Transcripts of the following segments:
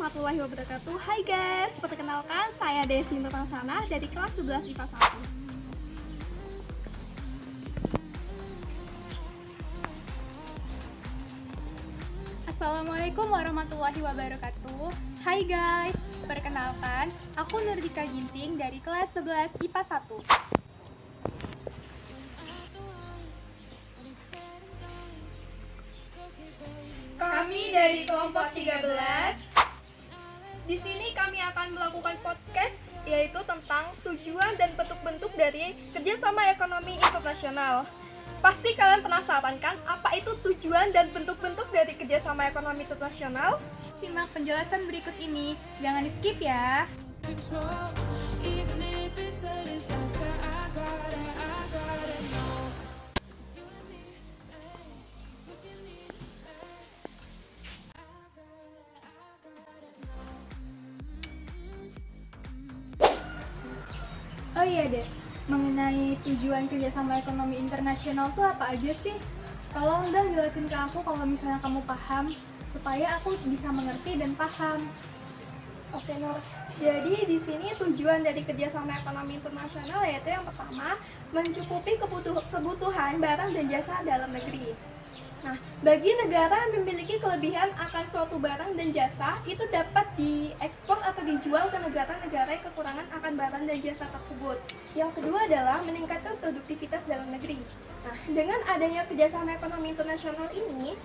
warahmatullahi wabarakatuh. Hai guys, perkenalkan saya Desi Nurasana dari kelas 11 IPA 1. Assalamualaikum warahmatullahi wabarakatuh. Hai guys, perkenalkan aku Nurdika Ginting dari kelas 11 IPA 1. Kami dari kelompok 13. Di sini kami akan melakukan podcast yaitu tentang tujuan dan bentuk-bentuk dari kerjasama ekonomi internasional. Pasti kalian penasaran kan apa itu tujuan dan bentuk-bentuk dari kerjasama ekonomi internasional? Simak penjelasan berikut ini, jangan di skip ya. Oh iya deh, mengenai tujuan kerjasama ekonomi internasional tuh apa aja sih? Tolong dong jelasin ke aku kalau misalnya kamu paham, supaya aku bisa mengerti dan paham. Oke, Nur. Jadi di sini tujuan dari kerjasama ekonomi internasional yaitu yang pertama, mencukupi kebutuhan barang dan jasa dalam negeri. Nah, bagi negara yang memiliki kelebihan akan suatu barang dan jasa, itu dapat diekspor atau dijual ke negara-negara yang kekurangan akan barang dan jasa tersebut. Yang kedua adalah meningkatkan produktivitas dalam negeri. Nah, dengan adanya kerjasama ekonomi internasional ini,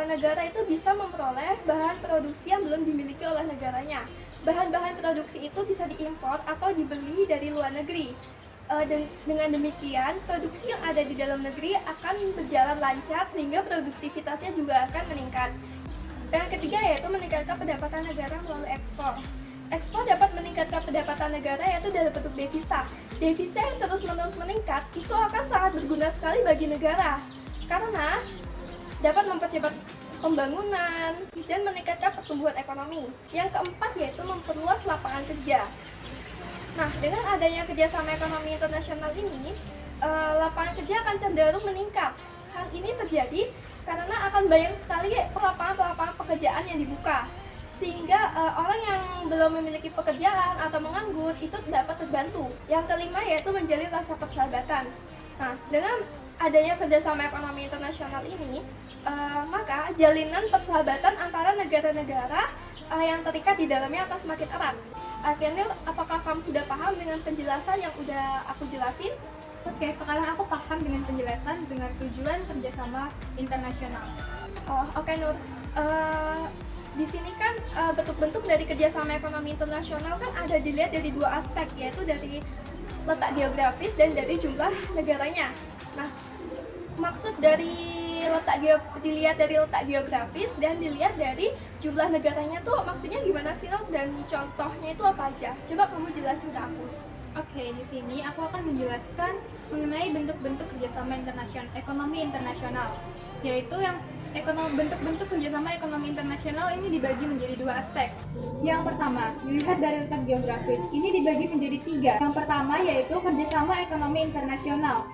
negara itu bisa memperoleh bahan produksi yang belum dimiliki oleh negaranya. Bahan-bahan produksi itu bisa diimpor atau dibeli dari luar negeri. Dengan demikian, produksi yang ada di dalam negeri akan berjalan lancar sehingga produktivitasnya juga akan meningkat. Dan yang ketiga yaitu meningkatkan pendapatan negara melalui ekspor. Ekspor dapat meningkatkan pendapatan negara yaitu dalam bentuk devisa. Devisa yang terus-menerus meningkat itu akan sangat berguna sekali bagi negara karena dapat mempercepat pembangunan dan meningkatkan pertumbuhan ekonomi. Yang keempat yaitu memperluas lapangan kerja. Nah, dengan adanya kerjasama ekonomi internasional ini, lapangan kerja akan cenderung meningkat. Hal ini terjadi karena akan banyak sekali lapangan pekerjaan yang dibuka, sehingga orang yang belum memiliki pekerjaan atau menganggur itu dapat terbantu. Yang kelima yaitu menjalin rasa persahabatan. Nah, dengan adanya kerjasama ekonomi internasional ini, maka jalinan persahabatan antara negara-negara yang terikat di dalamnya akan semakin erat. Akhirnya, apakah kamu sudah paham dengan penjelasan yang udah aku jelasin? Oke, sekarang aku paham dengan penjelasan dengan tujuan kerjasama internasional. Oke, Nur. Di sini kan bentuk-bentuk dari kerjasama ekonomi internasional kan ada dilihat dari dua aspek, yaitu dari letak geografis dan dari jumlah negaranya. Nah, maksud dari dilihat dari letak geografis dan dilihat dari jumlah negaranya tuh maksudnya gimana sih, Nur? Dan contohnya itu apa aja? Coba kamu jelasin ke aku. Oke, di sini aku akan menjelaskan mengenai bentuk-bentuk kerjasama ekonomi internasional, yaitu yang bentuk-bentuk kerjasama ekonomi internasional ini dibagi menjadi dua aspek. Yang pertama, dilihat dari letak geografis. Ini dibagi menjadi tiga. Yang pertama yaitu kerjasama ekonomi internasional,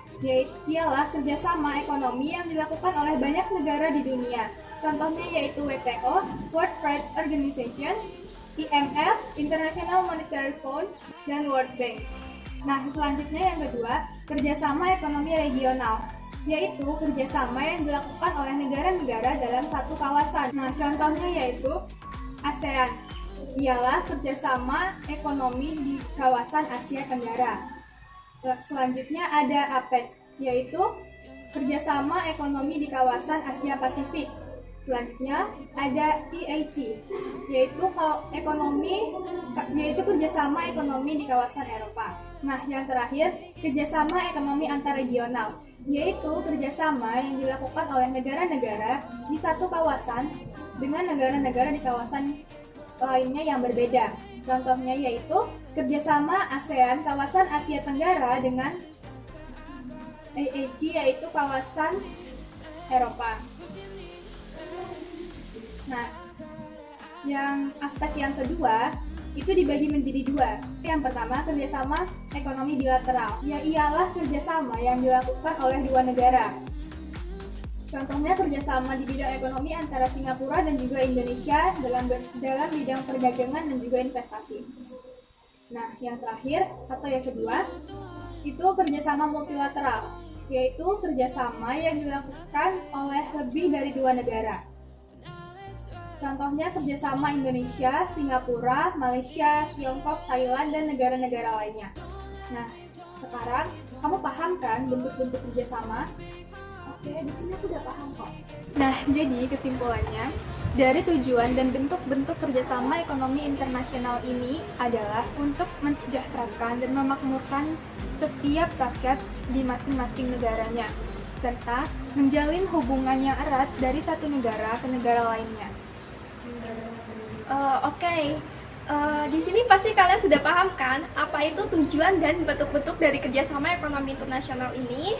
ialah kerjasama ekonomi yang dilakukan oleh banyak negara di dunia. Contohnya yaitu WTO, World Trade Organization, IMF, International Monetary Fund, dan World Bank. Nah, selanjutnya yang kedua, kerjasama ekonomi regional, yaitu kerjasama yang dilakukan oleh negara-negara dalam satu kawasan. Nah, contohnya yaitu ASEAN, ialah kerjasama ekonomi di kawasan Asia Tenggara. Selanjutnya ada APEC, yaitu kerjasama ekonomi di kawasan Asia Pasifik. Selanjutnya ada EAC, yaitu kerjasama ekonomi di kawasan Eropa. Nah, yang terakhir, kerjasama ekonomi antarregional, yaitu kerjasama yang dilakukan oleh negara-negara di satu kawasan dengan negara-negara di kawasan lainnya yang berbeda. Contohnya yaitu kerjasama ASEAN kawasan Asia Tenggara dengan EAC yaitu kawasan Eropa. Nah, aspek yang kedua itu dibagi menjadi dua. Yang pertama, kerjasama ekonomi bilateral, ialah kerjasama yang dilakukan oleh dua negara. Contohnya kerjasama di bidang ekonomi antara Singapura dan juga Indonesia dalam bidang perdagangan dan juga investasi. Nah, yang terakhir atau yang kedua, itu kerjasama multilateral, yaitu kerjasama yang dilakukan oleh lebih dari 2 negara. Contohnya kerjasama Indonesia, Singapura, Malaysia, Tiongkok, Thailand, dan negara-negara lainnya. Nah, sekarang kamu paham kan bentuk-bentuk kerjasama? Oke, di sini aku udah paham kok. Nah, jadi kesimpulannya, dari tujuan dan bentuk-bentuk kerjasama ekonomi internasional ini adalah untuk mensejahterakan dan memakmurkan setiap rakyat di masing-masing negaranya, serta menjalin hubungan yang erat dari satu negara ke negara lainnya. Oke. Di sini pasti kalian sudah paham kan apa itu tujuan dan bentuk-bentuk dari kerjasama ekonomi internasional ini.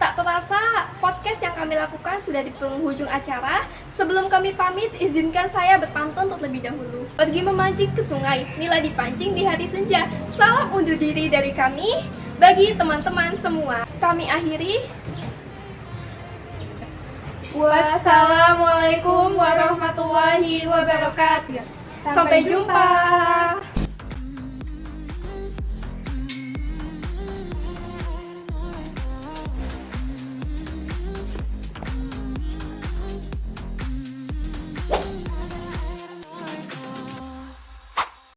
Tak terasa podcast yang kami lakukan sudah di penghujung acara. Sebelum kami pamit, izinkan saya berpantun untuk lebih dahulu. Pergi memancing ke sungai, nila dipancing di hari senja. Salam undur diri dari kami bagi teman-teman semua. Kami akhiri. Wassalamualaikum warahmatullahi wabarakatuh. Sampai jumpa.